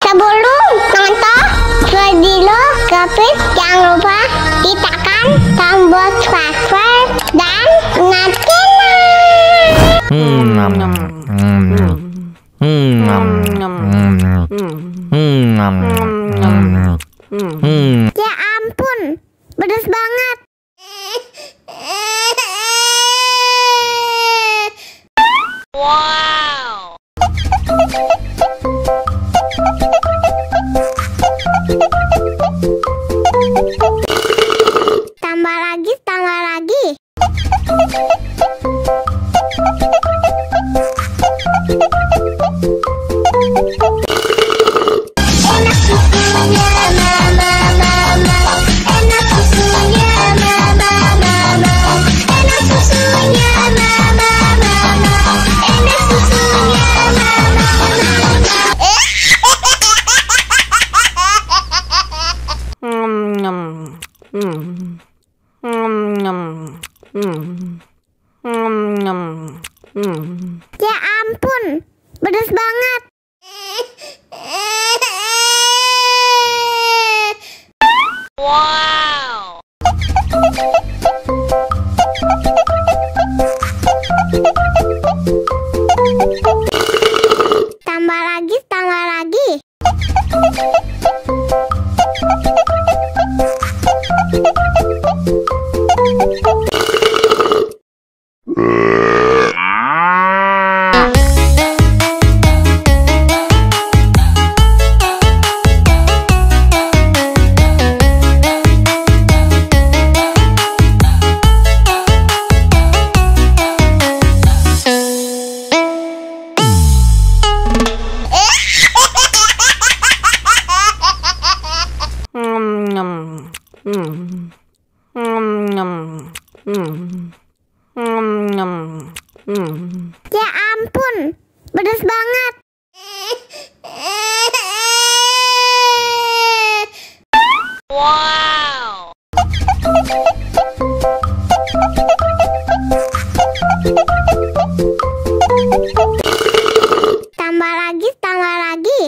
Sebelum nonton video Gapit, jangan lupa tekan tombol subscribe dan ya ampun, pedas banget. Wow. Tambah lagi, tambah lagi. Enak susunya mama, mama. Enak susunya mama, mama. Enak susunya mama, mama. Enak susunya mama, ya ampun, pedas banget. Wow. Tambah lagi, tambah lagi. Ya ampun, pedas banget. Wow. Tambah lagi, tambah lagi.